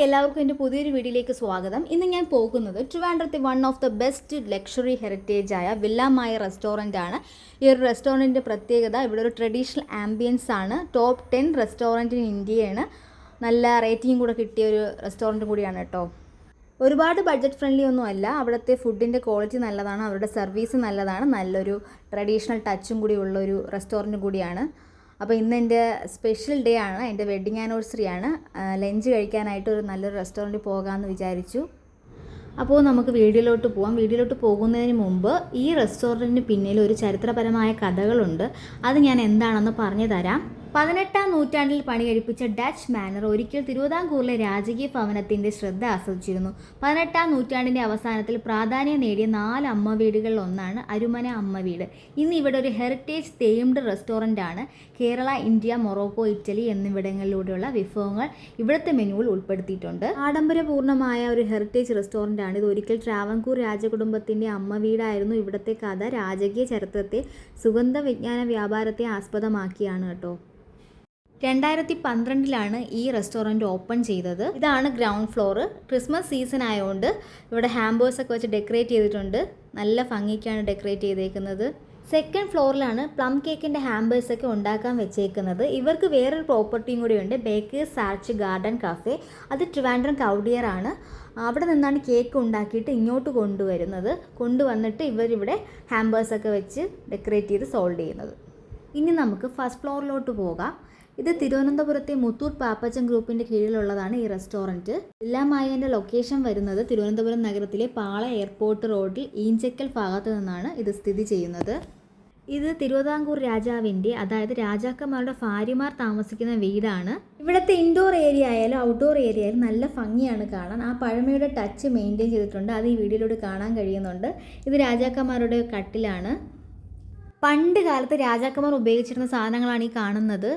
എല്ലാവർക്കും എൻ്റെ പുതിയൊരു വീഡിയോയിലേക്ക് സ്വാഗതം. ഇന്ന് ഞാൻ പോകുന്നത് ട്രിവാൻഡ്രത്തെ one of the best luxury heritage ആയ വില്ല മായ റെസ്റ്റോറൻ്റ് ആണ്. ഈ ഒരു റെസ്റ്റോറൻറ്റിൻ്റെ പ്രത്യേകത ഇവിടെ ഒരു ട്രഡീഷണൽ ആംബിയൻസ് ആണ്. ടോപ്പ് 10 റെസ്റ്റോറൻറ്റ് ഇൻ ഇന്ത്യയാണ്. നല്ല റേറ്റിംഗ് കൂടെ കിട്ടിയ ഒരു റെസ്റ്റോറൻറ്റ് കൂടിയാണ് കേട്ടോ. ഒരുപാട് ബഡ്ജറ്റ് ഫ്രണ്ട്ലി ഒന്നും അല്ല. അവിടുത്തെ ഫുഡിൻ്റെ ക്വാളിറ്റി നല്ലതാണ്, അവരുടെ സർവീസ് നല്ലതാണ്, നല്ലൊരു ട്രഡീഷണൽ ടച്ചും കൂടി ഉള്ളൊരു റെസ്റ്റോറൻറ്റ് കൂടിയാണ്. അപ്പോൾ ഇന്ന് എൻ്റെ സ്പെഷ്യൽ ഡേ ആണ്, എൻ്റെ വെഡ്ഡിങ് ആനിവേഴ്സറി ആണ്. ലഞ്ച് കഴിക്കാനായിട്ട് ഒരു നല്ലൊരു റെസ്റ്റോറൻറ്റിൽ പോകാമെന്ന് വിചാരിച്ചു. അപ്പോൾ നമുക്ക് വീഡിയോയിലോട്ട് പോകാം. വീഡിയോയിലോട്ട് പോകുന്നതിന് മുമ്പ് ഈ റെസ്റ്റോറൻറ്റിന് പിന്നിൽ ഒരു ചരിത്രപരമായ കഥകളുണ്ട്. അത് ഞാൻ എന്താണെന്ന് പറഞ്ഞു തരാം. 18-ാം നൂറ്റാണ്ടിൽ പണി കഴിപ്പിച്ച ഡച്ച് മാനർ ഒരിക്കൽ തിരുവിതാംകൂറിലെ രാജകീയ ഭവനത്തിൻ്റെ ശ്രദ്ധ ആസ്വദിച്ചിരുന്നു. 18-ാം നൂറ്റാണ്ടിൻ്റെ അവസാനത്തിൽ പ്രാധാന്യം നേടിയ 4 അമ്മ വീടുകളിൽ ഒന്നാണ് അരുമന അമ്മ വീട്. ഇന്ന് ഇവിടെ ഒരു ഹെറിറ്റേജ് തേംഡ് റെസ്റ്റോറൻ്റ് ആണ്. കേരള, ഇന്ത്യ, മൊറോക്കോ, ഇറ്റലി എന്നിവിടങ്ങളിലൂടെയുള്ള വിഭവങ്ങൾ ഇവിടുത്തെ മെനുവിൽ ഉൾപ്പെടുത്തിയിട്ടുണ്ട്. ആഡംബരപൂർണ്ണമായ ഒരു ഹെറിറ്റേജ് റെസ്റ്റോറൻ്റ് ആണ് ഇത്. ഒരിക്കൽ ട്രാവൻകൂർ രാജകുടുംബത്തിൻ്റെ അമ്മ വീടായിരുന്നു. ഇവിടുത്തെ കഥ രാജകീയ ചരിത്രത്തെ, സുഗന്ധ വിജ്ഞാന വ്യാപാരത്തെ ആസ്പദമാക്കിയാണ് കേട്ടോ. 2012 ഈ റെസ്റ്റോറൻറ്റ് ഓപ്പൺ ചെയ്തത്. ഇതാണ് ഗ്രൗണ്ട് ഫ്ലോർ. ക്രിസ്മസ് സീസൺ ആയതുകൊണ്ട് ഇവിടെ ഹാമ്പേഴ്സ് ഒക്കെ വെച്ച് ഡെക്കറേറ്റ് ചെയ്തിട്ടുണ്ട്. നല്ല ഭംഗിക്കാണ് ഡെക്കറേറ്റ് ചെയ്തേക്കുന്നത്. സെക്കൻഡ് ഫ്ലോറിലാണ് പ്ലം കേക്കിൻ്റെ ഹാമ്പേഴ്സൊക്കെ ഉണ്ടാക്കാൻ വെച്ചേക്കുന്നത്. ഇവർക്ക് വേറൊരു പ്രോപ്പർട്ടിയും കൂടിയുണ്ട്, ബേക്കേഴ്സ് ആർച്ച് ഗാർഡൻ കഫേ. അത് ട്രിവാൻഡ്രം കൗഡിയർ ആണ്. അവിടെ നിന്നാണ് കേക്ക് ഉണ്ടാക്കിയിട്ട് ഇങ്ങോട്ട് കൊണ്ടുവന്നിട്ട് ഇവരിവിടെ ഹാമ്പേഴ്സൊക്കെ വെച്ച് ഡെക്കറേറ്റ് ചെയ്ത് സോൾവ് ചെയ്യുന്നത്. ഇനി നമുക്ക് ഫസ്റ്റ് ഫ്ലോറിലോട്ട് പോകാം. ഇത് തിരുവനന്തപുരത്തെ മുത്തൂറ്റ് പാപ്പച്ചൻ ഗ്രൂപ്പിൻ്റെ കീഴിലുള്ളതാണ് ഈ റെസ്റ്റോറൻറ്റ്. വില്ല മായേൻ്റെ ലൊക്കേഷൻ വരുന്നത് തിരുവനന്തപുരം നഗരത്തിലെ പാള എയർപോർട്ട് റോഡിൽ ഈഞ്ചക്കൽ ഭാഗത്ത് നിന്നാണ് ഇത് സ്ഥിതി ചെയ്യുന്നത്. ഇത് തിരുവിതാംകൂർ രാജാവിൻ്റെ, അതായത് രാജാക്കന്മാരുടെ ഭാര്യമാർ താമസിക്കുന്ന വീടാണ്. ഇവിടുത്തെ ഇൻഡോർ ഏരിയ ആയാലും ഔട്ട്ഡോർ ഏരിയ ആയാലും നല്ല ഭംഗിയാണ് കാണാൻ. ആ പഴമയുടെ ടച്ച് മെയിൻറ്റെയിൻ ചെയ്തിട്ടുണ്ട്. അത് ഈ വീഡിയോയിലൂടെ കാണാൻ കഴിയുന്നുണ്ട്. ഇത് രാജാക്കന്മാരുടെ കട്ടിലാണ്. പണ്ട് കാലത്ത് രാജാക്കന്മാർ ഉപയോഗിച്ചിരുന്ന സാധനങ്ങളാണ് ഈ കാണുന്നത്.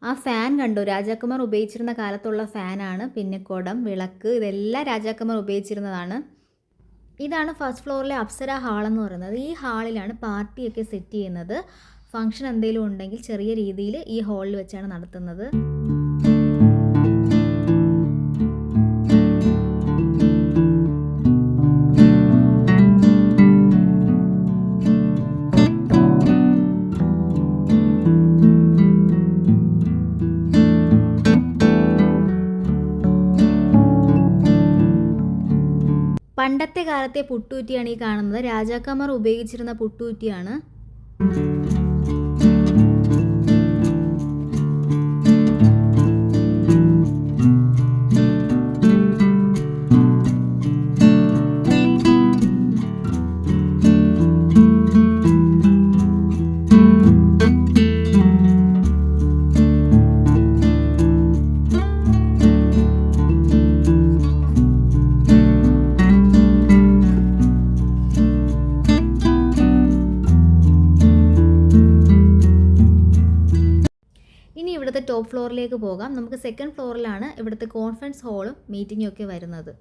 ആ ഫാൻ കണ്ടു, രാജാക്കന്മാർ ഉപയോഗിച്ചിരുന്ന കാലത്തുള്ള ഫാനാണ്. പിന്നെ കുടം, വിളക്ക്, ഇതെല്ലാം രാജാക്കന്മാർ ഉപയോഗിച്ചിരുന്നതാണ്. ഇതാണ് ഫസ്റ്റ് ഫ്ലോറിലെ അപ്സര ഹാൾ എന്ന് പറയുന്നത്. ഈ ഹാളിലാണ് പാർട്ടിയൊക്കെ സെറ്റ് ചെയ്യുന്നത്. ഫംഗ്ഷൻ എന്തെങ്കിലും ഉണ്ടെങ്കിൽ ചെറിയ രീതിയിൽ ഈ ഹാളിൽ വെച്ചാണ് നടത്തുന്നത്. പണ്ടത്തെ കാലത്തെ പുട്ടുകുറ്റിയാണ് ഈ കാണുന്നത്. രാജാക്കന്മാർ ഉപയോഗിച്ചിരുന്ന പുട്ടുകുറ്റിയാണ്. ഇവിടുത്തെ ടോപ്പ് ഫ്ലോറിലേക്ക് പോകാം. നമുക്ക് സെക്കൻഡ് ഫ്ലോറിലാണ് ഇവിടുത്തെ കോൺഫറൻസ് ഹാളും മീറ്റിങ്ങും ഒക്കെ വരുന്നത്.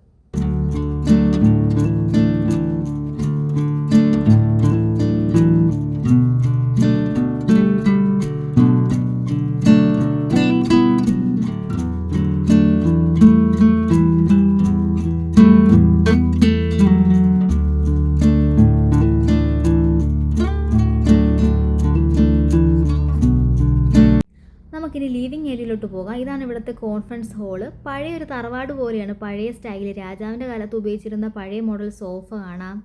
നമുക്കിനി ലിവിങ് ഏരിയയിലോട്ട് പോകാം. ഇതാണ് ഇവിടുത്തെ കോൺഫറൻസ് ഹാള്. പഴയൊരു തറവാട് പോലെയാണ്, പഴയ സ്റ്റൈലിൽ രാജാവിൻ്റെ കാലത്ത് ഉപയോഗിച്ചിരുന്ന പഴയ മോഡൽ സോഫ കാണാം.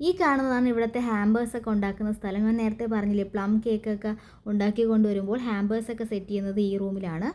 ഈ കാണുന്നതാണ് ഇവിടുത്തെ ഹാമ്പേഴ്സൊക്കെ ഉണ്ടാക്കുന്ന സ്ഥലം. ഞാൻ നേരത്തെ പറഞ്ഞില്ലേ, പ്ലം കേക്കൊക്കെ ഉണ്ടാക്കി കൊണ്ടുവരുമ്പോൾ ഹാമ്പേഴ്സൊക്കെ സെറ്റ് ചെയ്യുന്നത് ഈ റൂമിലാണ്.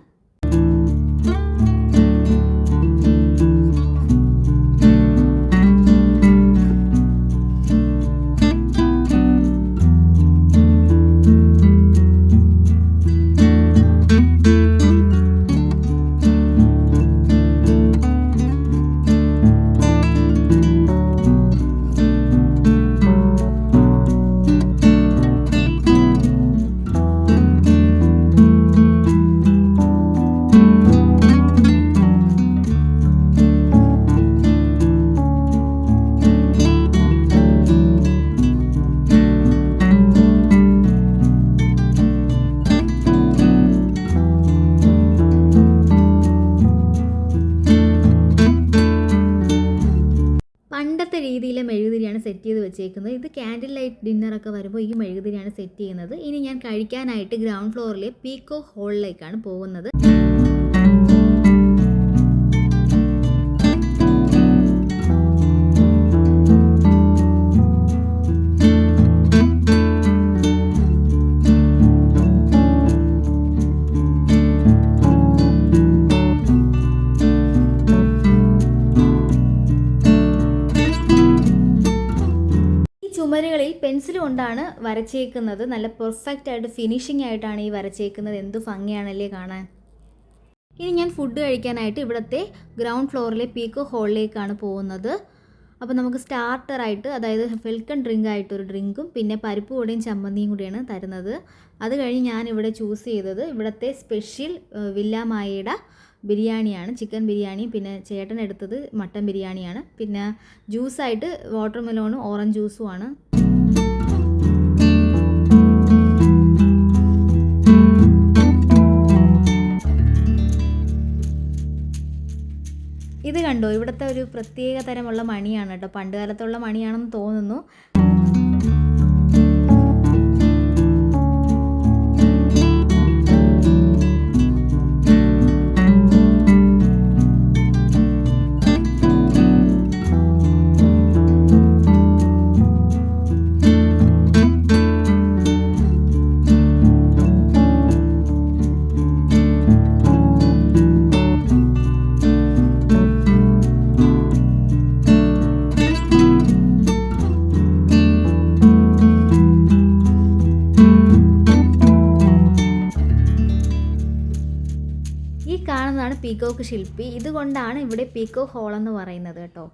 ഇങ്ങനത്തെ രീതിയിൽ മെഴുകുതിരിയാണ് സെറ്റ് ചെയ്ത് വെച്ചേക്കുന്നത്. ഇത് ക്യാൻഡിൽ ലൈറ്റ് ഡിന്നറൊക്കെ വരുമ്പോൾ ഈ മെഴുകുതിരിയാണ് സെറ്റ് ചെയ്യുന്നത്. ഇനി ഞാൻ കഴിക്കാനായിട്ട് ഗ്രൗണ്ട് ഫ്ലോറിലെ പീക്കോക്ക് ഹോളിലേക്കാണ് പോകുന്നത്. ചുമരുകളിൽ പെൻസിൽ കൊണ്ടാണ് വരച്ചേക്കുന്നത്. നല്ല പെർഫെക്റ്റ് ആയിട്ട് ഫിനിഷിംഗ് ആയിട്ടാണ് ഈ വരച്ചേക്കുന്നത്. എന്ത് ഭംഗിയാണല്ലേ കാണാൻ. ഇനി ഞാൻ ഫുഡ് കഴിക്കാനായിട്ട് ഇവിടുത്തെ ഗ്രൗണ്ട് ഫ്ലോറിലെ പീക്കോക്ക് ഹോളിലേക്കാണ് പോകുന്നത്. അപ്പോൾ നമുക്ക് സ്റ്റാർട്ടറായിട്ട്, അതായത് വെൽക്കം ഡ്രിങ്ക് ആയിട്ടൊരു ഡ്രിങ്കും പിന്നെ പരിപ്പ് വടയും ചമ്മന്തിയും കൂടിയാണ് തരുന്നത്. അത് കഴിഞ്ഞ് ഞാൻ ഇവിടെ ചൂസ് ചെയ്തത് ഇവിടുത്തെ സ്പെഷ്യൽ വില്ലാമായയുടെ ബിരിയാണിയാണ്, ചിക്കൻ ബിരിയാണി. പിന്നെ ചേട്ടൻ എടുത്തത് മട്ടൻ ബിരിയാണിയാണ്. പിന്നെ ജ്യൂസായിട്ട് വാട്ടർ മെലോണും ഓറഞ്ച് ജ്യൂസുമാണ്. ഇത് കണ്ടോ, ഇവിടുത്തെ ഒരു പ്രത്യേക തരമുള്ള മണിയാണ് കേട്ടോ. പണ്ട് കാലത്തുള്ള മണിയാണെന്ന് തോന്നുന്നു. കാണുന്നതാണ് പീക്കോക്ക് ശില്പി. ഇതുകൊണ്ടാണ് ഇവിടെ പീക്കോക്ക് ഹോൾ എന്ന് പറയുന്നത് കേട്ടോ.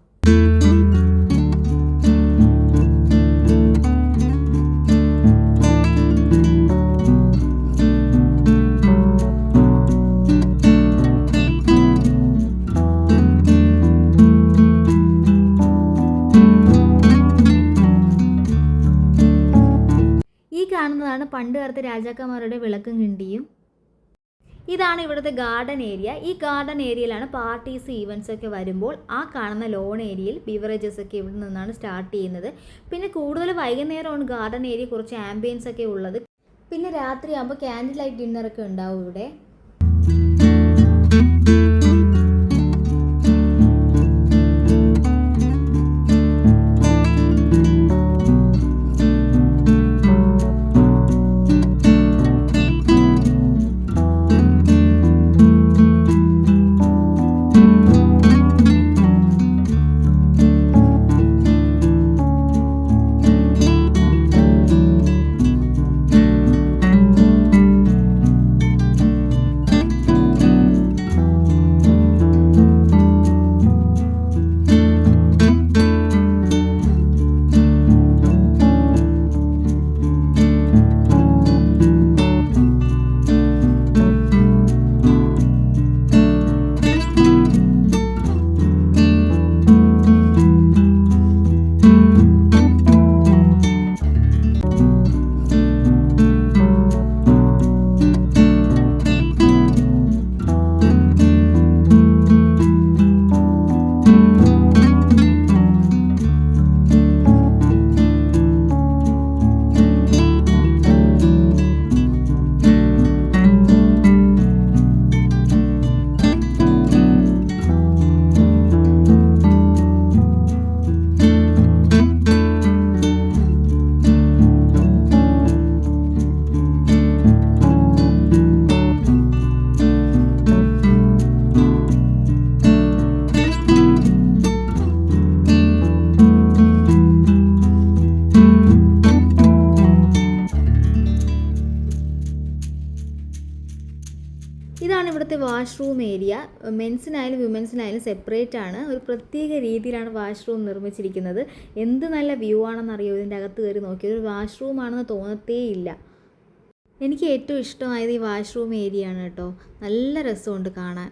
ഈ കാണുന്നതാണ് പണ്ട് കാലത്തെ രാജാക്കന്മാരുടെ വിളക്കും കിണ്ടിയും. ഇതാണ് ഇവിടുത്തെ ഗാർഡൻ ഏരിയ. ഈ ഗാർഡൻ ഏരിയയിലാണ് പാർട്ടീസ് ഈവൻറ്റ്സ് ഒക്കെ വരുമ്പോൾ ആ കാണുന്ന ലോൺ ഏരിയയിൽ ബിവറേജസ് ഒക്കെ ഇവിടെ നിന്നാണ് സ്റ്റാർട്ട് ചെയ്യുന്നത്. പിന്നെ കൂടുതൽ വൈകുന്നേരമാണ് ഗാർഡൻ ഏരിയ കുറച്ച് ആംബിയൻസ് ഒക്കെ ഉള്ളത്. പിന്നെ രാത്രിയാകുമ്പോൾ ക്യാൻഡിൽ ലൈറ്റ് ഡിന്നറൊക്കെ ഉണ്ടാവും ഇവിടെ. ഇതാണ് ഇവിടുത്തെ വാഷ്റൂം ഏരിയ. മെൻസിനായാലും വിമൻസിനായാലും സെപ്പറേറ്റ് ആണ്. ഒരു പ്രത്യേക രീതിയിലാണ് വാഷ്റൂം നിർമ്മിച്ചിരിക്കുന്നത്. എന്ത് നല്ല വ്യൂ ആണെന്നറിയോ ഇതിൻ്റെ അകത്ത് കയറി നോക്കിയത്. ഒരു വാഷ്റൂം ആണെന്ന് തോന്നത്തേ ഇല്ല. എനിക്ക് ഏറ്റവും ഇഷ്ടമായത് ഈ വാഷ്റൂം ഏരിയ ആണ് കേട്ടോ. നല്ല രസമുണ്ട് കാണാൻ.